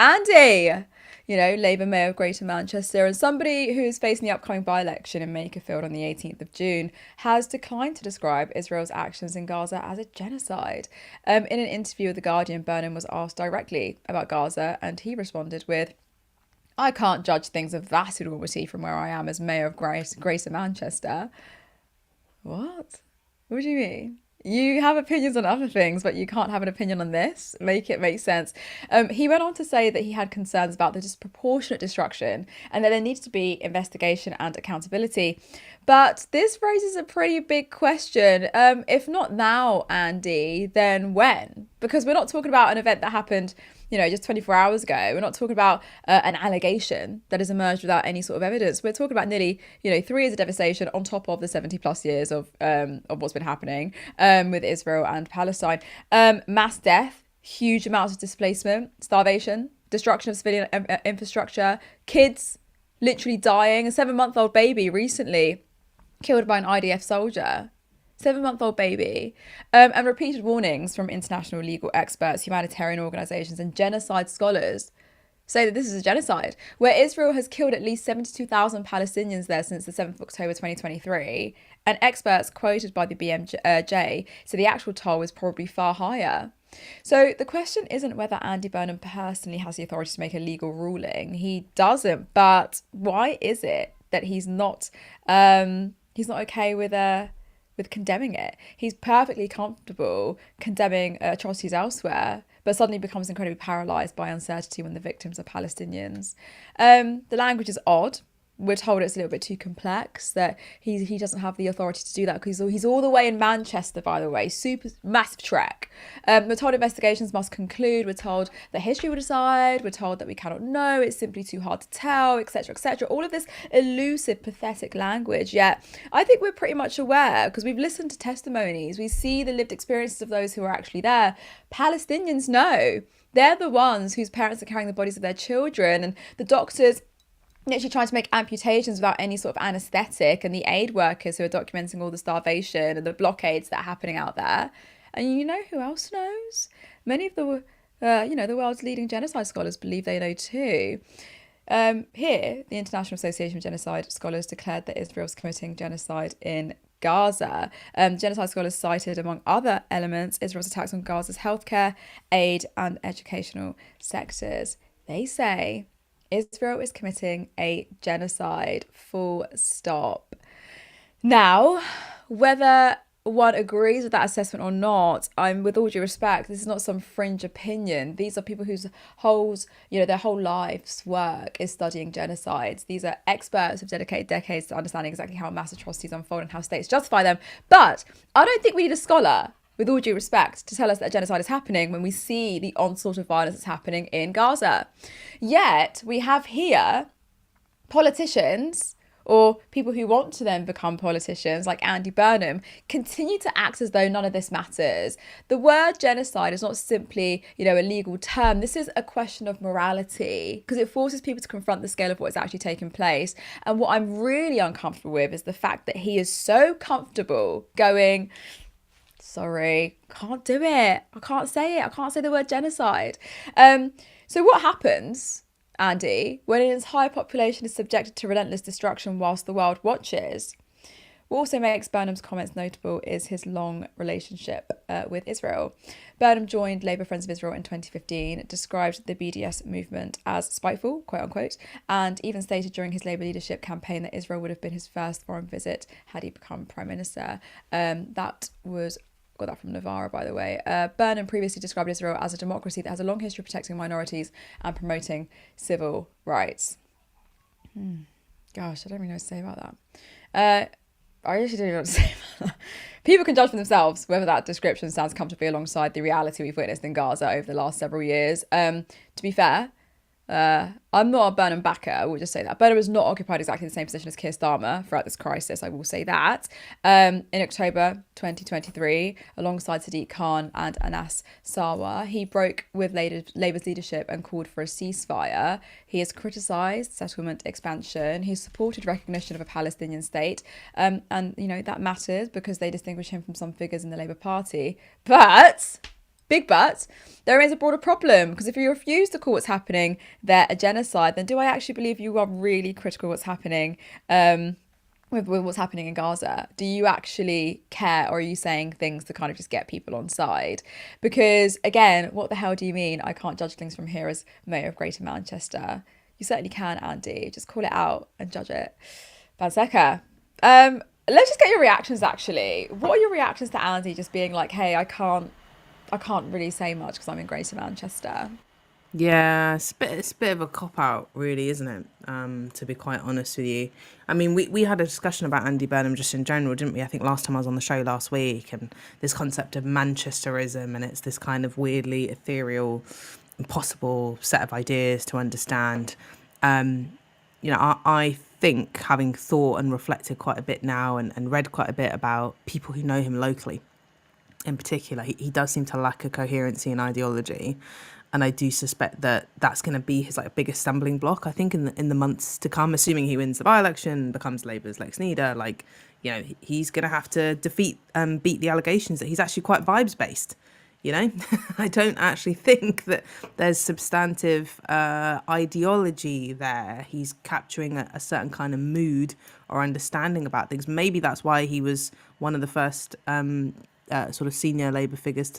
Andy, Labour Mayor of Greater Manchester, and somebody who is facing the upcoming by-election in Makerfield on the 18th of June, has declined to describe Israel's actions in Gaza as a genocide. In an interview with The Guardian, Burnham was asked directly about Gaza, and he responded with, "I can't judge things of that enormity from where I am as Mayor of Greater Manchester." What? What do you mean? You have opinions on other things, but you can't have an opinion on this? Make it make sense. He went on to say that he had concerns about the disproportionate destruction and that there needs to be investigation and accountability. But this raises a pretty big question. If not now, Andy, then when? Because we're not talking about an event that happened, just 24 hours ago. We're not talking about an allegation that has emerged without any sort of evidence. We're talking about nearly, 3 years of devastation on top of the 70 plus years of what's been happening with Israel and Palestine. Mass death, huge amounts of displacement, starvation, destruction of civilian infrastructure, kids literally dying. A 7-month-old baby recently killed by an IDF soldier. 7-month-old baby, and repeated warnings from international legal experts, humanitarian organisations and genocide scholars say that this is a genocide, where Israel has killed at least 72,000 Palestinians there since the 7th of October 2023, and experts quoted by the BMJ say the actual toll is probably far higher. So the question isn't whether Andy Burnham personally has the authority to make a legal ruling. He doesn't, but why is it that he's not okay with condemning it? He's perfectly comfortable condemning atrocities elsewhere, but suddenly becomes incredibly paralysed by uncertainty when the victims are Palestinians. The language is odd. We're told it's a little bit too complex, that he doesn't have the authority to do that because he's all the way in Manchester, by the way, super massive trek. We're told investigations must conclude. We're told that history will decide. We're told that we cannot know. It's simply too hard to tell, etc., etc. All of this elusive, pathetic language. Yet I think we're pretty much aware because we've listened to testimonies. We see the lived experiences of those who are actually there. Palestinians know. They're the ones whose parents are carrying the bodies of their children, and the doctors literally trying to make amputations without any sort of anaesthetic, and the aid workers who are documenting all the starvation and the blockades that are happening out there. And you know who else knows? Many of the world's leading genocide scholars believe they know too. Here, the International Association of Genocide Scholars declared that Israel's committing genocide in Gaza. Genocide scholars cited, among other elements, Israel's attacks on Gaza's healthcare, aid and educational sectors. They say Israel is committing a genocide, full stop. Now, whether one agrees with that assessment or not, with all due respect, this is not some fringe opinion. These are people whose their whole life's work is studying genocides. These are experts who've dedicated decades to understanding exactly how mass atrocities unfold and how states justify them. But I don't think we need a scholar, with all due respect, to tell us that genocide is happening when we see the onslaught of violence that's happening in Gaza. Yet we have here politicians, or people who want to then become politicians like Andy Burnham, continue to act as though none of this matters. The word genocide is not simply, a legal term. This is a question of morality, because it forces people to confront the scale of what is actually taking place. And what I'm really uncomfortable with is the fact that he is so comfortable going, sorry, can't do it. I can't say it. I can't say the word genocide. So what happens, Andy, when an entire population is subjected to relentless destruction whilst the world watches? What also makes Burnham's comments notable is his long relationship with Israel. Burnham joined Labour Friends of Israel in 2015, described the BDS movement as spiteful, quote unquote, and even stated during his Labour leadership campaign that Israel would have been his first foreign visit had he become Prime Minister. Got that from Navarra, by the way. Burnham previously described Israel as a democracy that has a long history of protecting minorities and promoting civil rights. Gosh, I don't really know what to say about that. I actually don't know what to say about that. People can judge for themselves whether that description stands comfortably alongside the reality we've witnessed in Gaza over the last several years. To be fair, I'm not a Burnham backer, I will just say that. Burnham has not occupied exactly the same position as Keir Starmer throughout this crisis, I will say that. In October 2023, alongside Sadiq Khan and Anas Sarwar, he broke with Labour's leadership and called for a ceasefire. He has criticised settlement expansion. He's supported recognition of a Palestinian state. And that matters because they distinguish him from some figures in the Labour Party. But Big but, there is a broader problem, because if you refuse to call what's happening there a genocide, then do I actually believe you are really critical of what's happening with what's happening in Gaza? Do you actually care, or are you saying things to kind of just get people on side? Because again, what the hell do you mean I can't judge things from here as mayor of Greater Manchester? You certainly can, Andy. Just call it out and judge it. Badseka. Let's just get your reactions actually. What are your reactions to Andy just being like, hey, I can't really say much because I'm in Greater Manchester. Yeah, it's a bit of a cop out, really, isn't it? To be quite honest with you. I mean, we had a discussion about Andy Burnham just in general, didn't we? I think last time I was on the show last week, and this concept of Manchesterism, and it's this kind of weirdly ethereal, impossible set of ideas to understand. Um, I think, having thought and reflected quite a bit now, and read quite a bit about people who know him locally in particular, he does seem to lack a coherency and ideology. And I do suspect that that's going to be his like biggest stumbling block. I think in the months to come, assuming he wins the by-election, becomes Labour's Lex Leader, like, he's going to have to defeat and beat the allegations that he's actually quite vibes based. I don't actually think that there's substantive ideology there. He's capturing a certain kind of mood or understanding about things. Maybe that's why he was one of the first sort of senior Labour figures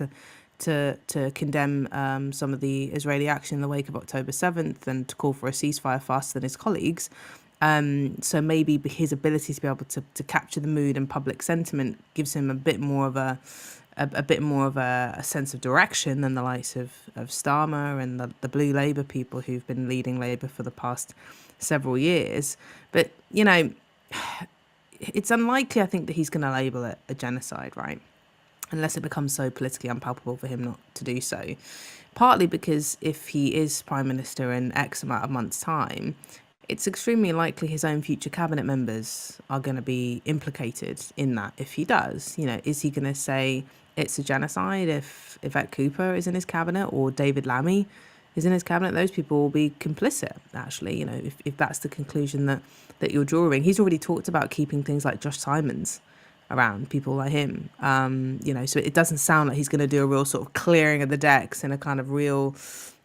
to condemn some of the Israeli action in the wake of October 7th and to call for a ceasefire faster than his colleagues. So maybe his ability to be able to capture the mood and public sentiment gives him a bit more of a sense of direction than the likes of Starmer and the Blue Labour people who've been leading Labour for the past several years. But, it's unlikely, I think, that he's going to label it a genocide, right? Unless it becomes so politically unpalatable for him not to do so. Partly because if he is Prime Minister in X amount of months' time, it's extremely likely his own future cabinet members are going to be implicated in that if he does. Is he going to say it's a genocide if Yvette Cooper is in his cabinet or David Lammy is in his cabinet? Those people will be complicit, actually, if that's the conclusion that you're drawing. He's already talked about keeping things like Josh Simons around, people like him. So it doesn't sound like he's going to do a real sort of clearing of the decks and a kind of real,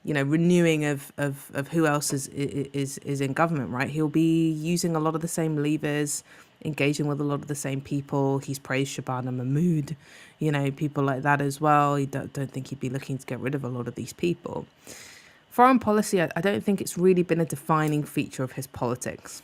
renewing of who else is in government, right? He'll be using a lot of the same levers, engaging with a lot of the same people. He's praised Shabana Mahmood, people like that as well. He don't think he'd be looking to get rid of a lot of these people. Foreign policy, I don't think it's really been a defining feature of his politics.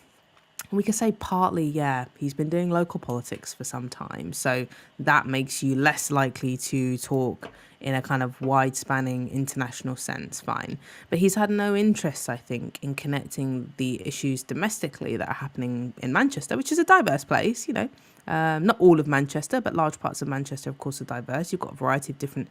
We could say partly, yeah, he's been doing local politics for some time. So that makes you less likely to talk in a kind of wide-spanning international sense, fine. But he's had no interest, I think, in connecting the issues domestically that are happening in Manchester, which is a diverse place, Not all of Manchester, but large parts of Manchester, of course, are diverse. You've got a variety of different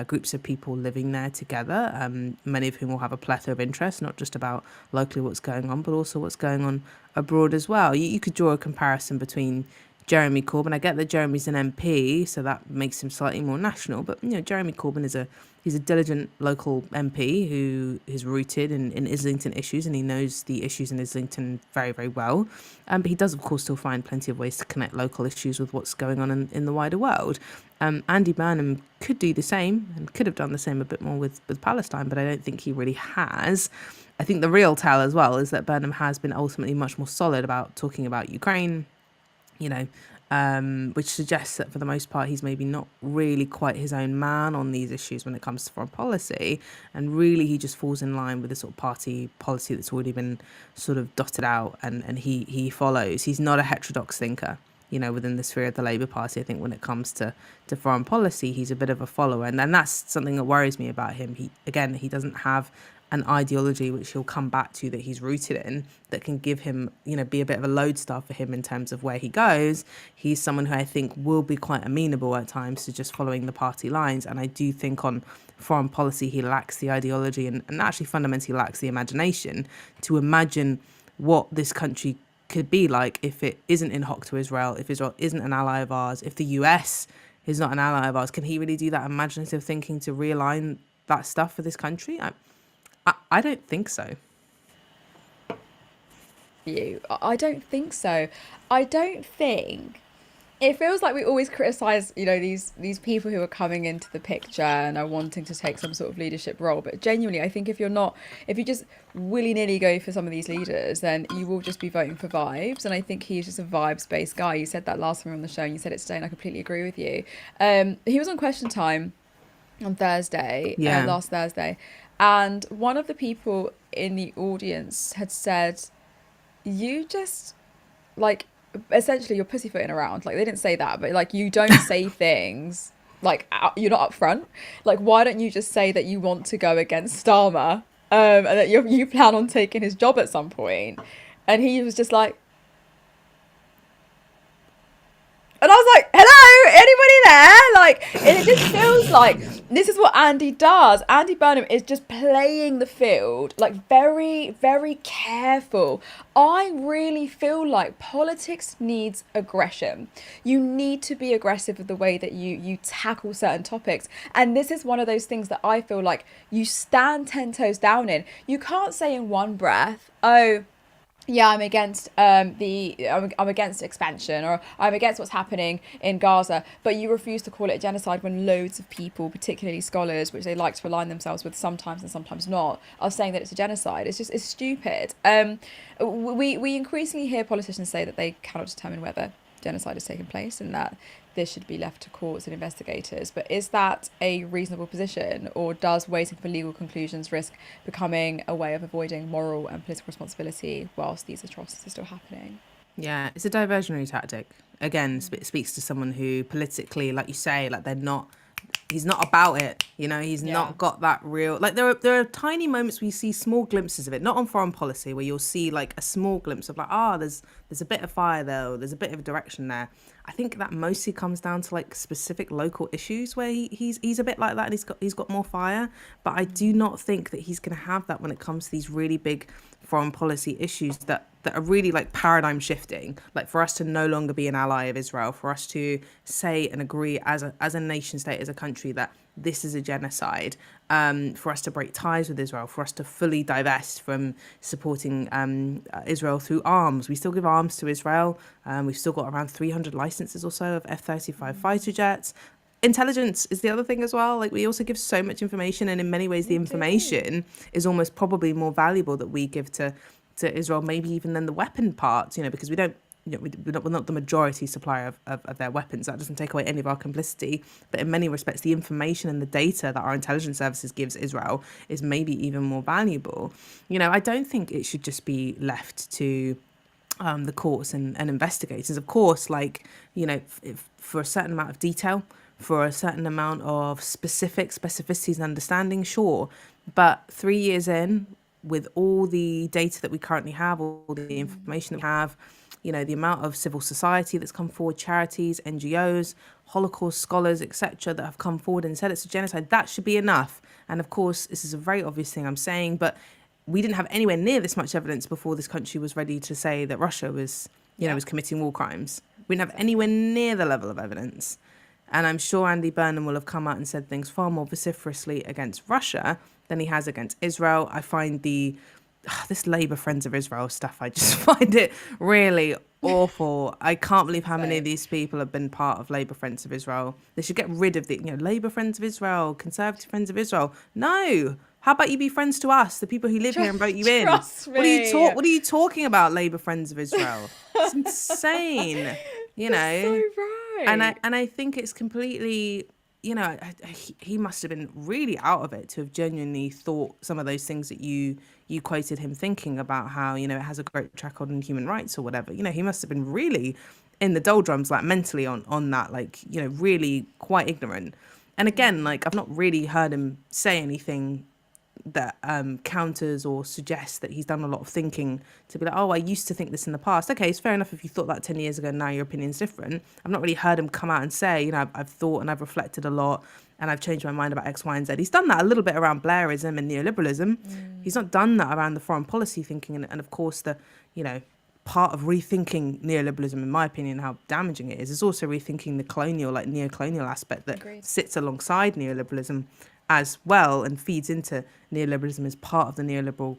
groups of people living there together, many of whom will have a plethora of interests, not just about locally what's going on, but also what's going on abroad as well. You could draw a comparison between Jeremy Corbyn. I get that Jeremy's an MP, so that makes him slightly more national, but Jeremy Corbyn he's a diligent local MP who is rooted in Islington issues, and he knows the issues in Islington very, very well. But he does, of course, still find plenty of ways to connect local issues with what's going on in the wider world. Andy Burnham could do the same and could have done the same a bit more with Palestine, but I don't think he really has. I think the real tell as well is that Burnham has been ultimately much more solid about talking about Ukraine, you know, which suggests that for the most part he's maybe not really quite his own man on these issues when it comes to foreign policy, and really he just falls in line with the sort of party policy that's already been sort of dotted out, and he follows. He's not a heterodox thinker, within the sphere of the Labour Party. I think when it comes to foreign policy, he's a bit of a follower, and then that's something that worries me about him. He doesn't have an ideology which he'll come back to that he's rooted in, that can give him, be a bit of a lodestar for him in terms of where he goes. He's someone who I think will be quite amenable at times to just following the party lines. And I do think on foreign policy, he lacks the ideology and actually fundamentally lacks the imagination to imagine what this country could be like if it isn't in hock to Israel, if Israel isn't an ally of ours, if the US is not an ally of ours. Can he really do that imaginative thinking to realign that stuff for this country? I don't think so. You, I don't think so. I don't think. It feels like we always criticize, these people who are coming into the picture and are wanting to take some sort of leadership role. But genuinely, I think if you just willy nilly go for some of these leaders, then you will just be voting for vibes. And I think he's just a vibes based guy. You said that last time we were on the show, and you said it today, and I completely agree with you. He was on Question Time on Thursday, Yeah. last Thursday, and one of the people in the audience had said, "You just like essentially you're pussyfooting around." Like they didn't say that, but like you don't say things like you're not upfront. Like why don't you just say that you want to go against Starmer, and that you plan on taking his job at some point? And he was just like, and I was like, hello, anybody there? Like, and it just feels like this is what Andy does. Andy Burnham is just playing the field, like very, very careful. I really feel like politics needs aggression. You need to be aggressive with the way that you tackle certain topics. And this is one of those things that I feel like you stand 10 toes down in. You can't say in one breath, oh, yeah, I'm against I'm against expansion, or I'm against what's happening in Gaza, but you refuse to call it a genocide when loads of people, particularly scholars, which they like to align themselves with sometimes and sometimes not, are saying that it's a genocide. It's stupid. We increasingly hear politicians say that they cannot determine whether genocide has taken place and that this should be left to courts and investigators. But is that a reasonable position, or does waiting for legal conclusions risk becoming a way of avoiding moral and political responsibility whilst these atrocities are still happening? Yeah, it's a diversionary tactic. Again, speaks to someone who politically, like you say, like they're not. He's not about it, you know. He's Yeah. not got that real. Like there are tiny moments where you see small glimpses of it. Not on foreign policy, where you'll see like a small glimpse of like, there's a bit of fire there, or there's a bit of direction there. I think that mostly comes down to like specific local issues where he's a bit like that, and he's got more fire. But I do not think that he's going to have that when it comes to these really big foreign policy issues that are really like paradigm shifting, like for us to no longer be an ally of Israel, for us to say and agree as a nation state, as a country, that this is a genocide, for us to break ties with Israel, for us to fully divest from supporting Israel through arms. We still give arms to Israel. We've still got around 300 licenses or so of F-35 fighter jets. Intelligence is the other thing as well. Like we also give so much information, and in many ways the We do. information is almost probably more valuable that we give to Israel, maybe even than the weapon parts, because we don't, we're not the majority supplier of their weapons. That doesn't take away any of our complicity. But in many respects, the information and the data that our intelligence services gives Israel is maybe even more valuable. I don't think it should just be left to the courts and investigators. Of course, for a certain amount of detail, for a certain amount of specificities and understanding, sure. But 3 years in, with all the data that we currently have, all the information that we have, the amount of civil society that's come forward, charities, NGOs, Holocaust scholars, etc., that have come forward and said it's a genocide, that should be enough. And of course, this is a very obvious thing I'm saying, but we didn't have anywhere near this much evidence before this country was ready to say that Russia was committing war crimes. We didn't have anywhere near the level of evidence. And I'm sure Andy Burnham will have come out and said things far more vociferously against Russia than he has against Israel. I find this Labour Friends of Israel stuff, I just find it really awful. I can't believe how many of these people have been part of Labour Friends of Israel. They should get rid of the, Labour Friends of Israel, Conservative Friends of Israel. No. How about you be friends to us, the people who live here and vote you in? Trust me. What are you talking about, Labour Friends of Israel? It's insane. That's so right. And I think it's completely, he must have been really out of it to have genuinely thought some of those things that you quoted him thinking about, how, it has a great track on human rights or whatever. He must have been really in the doldrums, like mentally on that, really quite ignorant. And again, I've not really heard him say anything that counters or suggests that he's done a lot of thinking to be like, oh, I used to think this in the past. Okay, it's fair enough if you thought that 10 years ago, now your opinion's different. I've not really heard him come out and say, I've thought and I've reflected a lot and I've changed my mind about X, Y, and Z. He's done that a little bit around Blairism and neoliberalism. He's not done that around the foreign policy thinking. And of course, part of rethinking neoliberalism, in my opinion, how damaging it is also rethinking the colonial, neo-colonial aspect that Agreed. sits alongside neoliberalism as well and feeds into neoliberalism as part of the neoliberal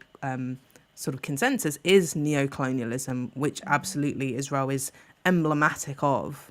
sort of consensus, is neo-colonialism, which absolutely Israel is emblematic of.